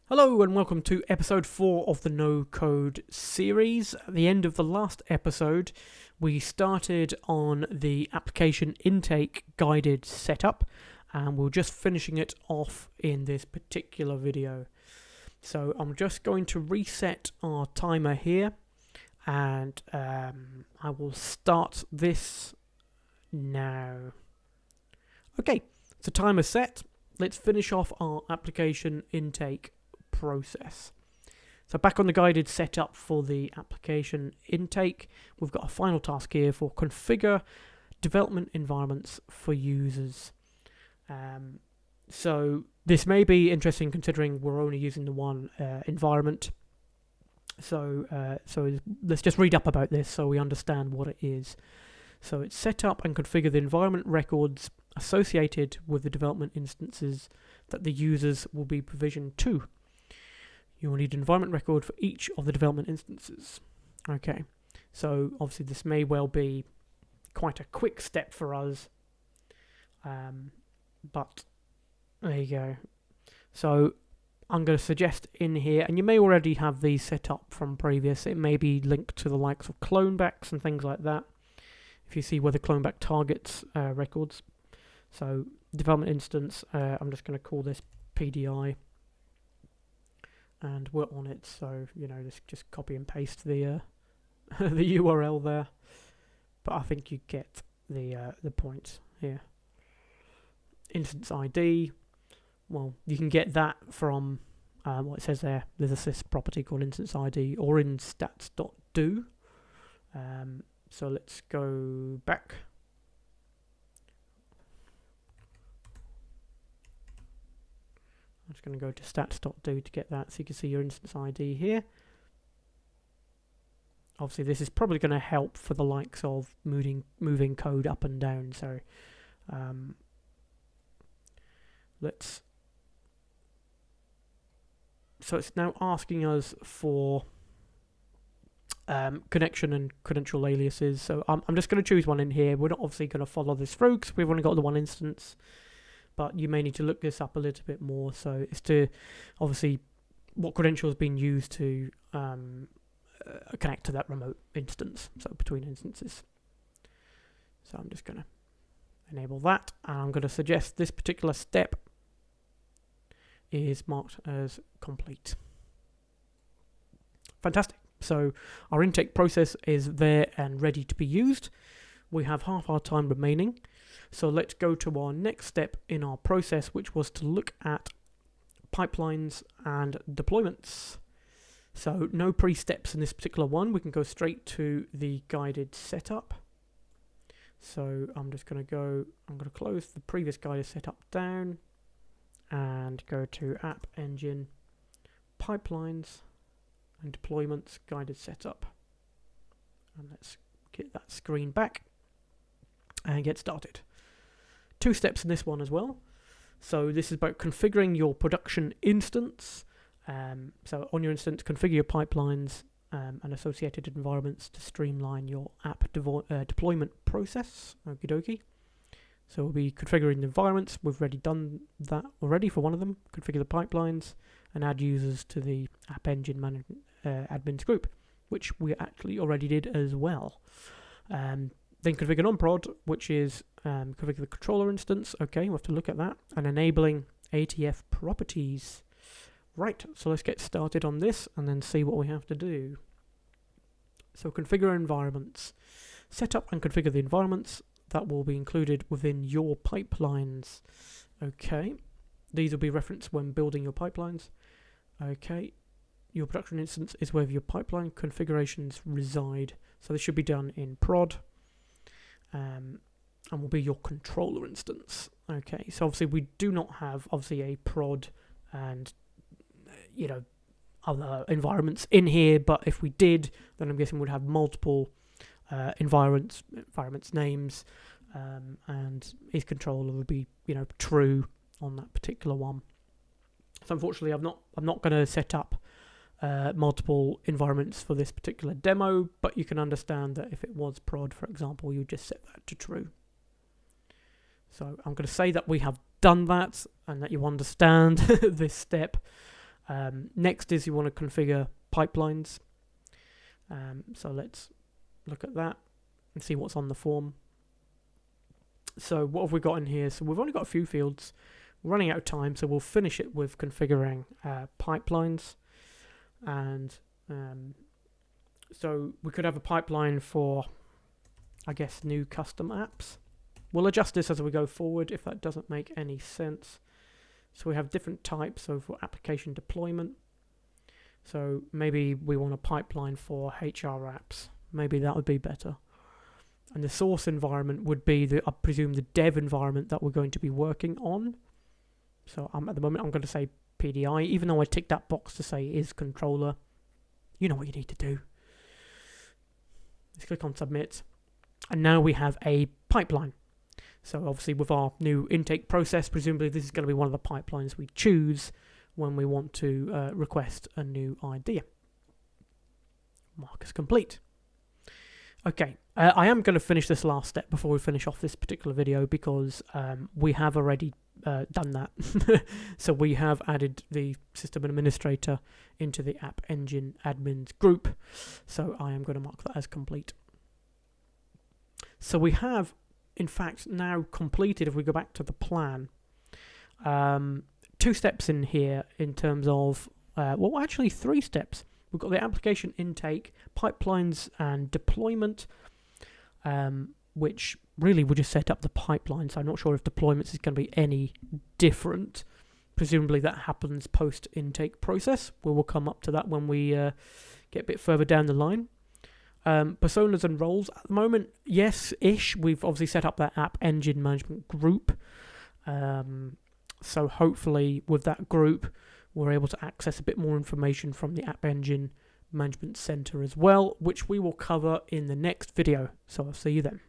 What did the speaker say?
Hello and welcome to episode 4 of the No Code series. At the end of the last episode, we started on the application intake guided setup, and we're just finishing it off in this particular video. So I'm just going to reset our timer here, and I will start this now. Okay, so timer set. Let's finish off our application intake process. So back on the guided setup for the application intake, we've got a final task here for configure development environments for users. So this may be interesting considering we're only using the one environment. So let's just read up about this so we understand what it is. So it's set up and configure the environment records associated with the development instances that the users will be provisioned to. You will need an environment record for each of the development instances. Okay, so obviously this may well be quite a quick step for us, but there you go. So I'm going to suggest in here, and you may already have these set up from previous, it may be linked to the likes of clonebacks and things like that, if you see where the cloneback targets records. So development instance, I'm just going to call this PDI. And work on it, so just copy and paste the the URL there. But I think you get the point here. Instance ID. Well, you can get that from what it says there. There's a sys property called instance ID, or in stats.do. So let's go back. I'm just going to go to stats.do to get that, so you can see your instance ID here. Obviously, this is probably going to help for the likes of moving code up and down. So So it's now asking us for connection and credential aliases. So I'm just going to choose one in here. We're not obviously going to follow this through because we've only got the one instance. But you may need to look this up a little bit more. So it's to obviously what credential has been used to connect to that remote instance, so between instances. So I'm just going to enable that, and I'm going to suggest this particular step is marked as complete. Fantastic. So our intake process is there and ready to be used. We have half our time remaining. So let's go to our next step in our process, which was to look at pipelines and deployments. So no pre-steps in this particular one. We can go straight to the guided setup. So I'm going to close the previous guided setup down and go to App Engine, Pipelines and Deployments, Guided Setup. And let's get that screen back and get started. 2 steps in this one as well. So this is about configuring your production instance. So on your instance, configure your pipelines and associated environments to streamline your app deployment process. Okie dokie. So we'll be configuring the environments. We've already done that already for one of them. Configure the pipelines and add users to the App Engine admins group, which we actually already did as well. Then configure non-prod, which is configure the controller instance. Okay, we'll have to look at that. And enabling ATF properties. Right, so let's get started on this and then see what we have to do. So configure environments. Set up and configure the environments that will be included within your pipelines. Okay, these will be referenced when building your pipelines. Okay, your production instance is where your pipeline configurations reside. So this should be done in prod. And will be your controller instance. Okay, so obviously we do not have a prod and other environments in here, but if we did, then I'm guessing we'd have multiple environments names, and his controller would be true on that particular one. So unfortunately, I'm not going to set up multiple environments for this particular demo, but you can understand that if it was prod, for example, you just set that to true. So I'm going to say that we have done that and that you understand this step. Next is you want to configure pipelines. So let's look at that and see what's on the form. So what have we got in here? So we've only got a few fields. We're running out of time, so we'll finish it with configuring pipelines. And so we could have a pipeline for, I guess, new custom apps. We'll adjust this as we go forward if that doesn't make any sense. So we have different types. So for application deployment, so maybe we want a pipeline for HR apps. Maybe that would be better. And the source environment would be, I presume, the dev environment that we're going to be working on. So at the moment, I'm going to say PDI, even though I ticked that box to say is controller. You know what you need to do. Let's click on submit. And now we have a pipeline. So obviously with our new intake process, presumably this is going to be one of the pipelines we choose when we want to request a new idea. Mark as complete. Okay, I am going to finish this last step before we finish off this particular video because we have already done that. So we have added the system administrator into the App Engine admins group. So I am going to mark that as complete. So we have, in fact, now completed, if we go back to the plan, 2 steps in here in terms of, well, actually 3 steps. We've got the application intake, pipelines and deployment, which really we just set up the pipeline. So I'm not sure if deployments is going to be any different. Presumably that happens post-intake process. We will come up to that when we get a bit further down the line. Personas and roles at the moment, yes-ish. We've obviously set up that App Engine Management group. So hopefully with that group, we're able to access a bit more information from the App Engine Management Center as well, which we will cover in the next video. So I'll see you then.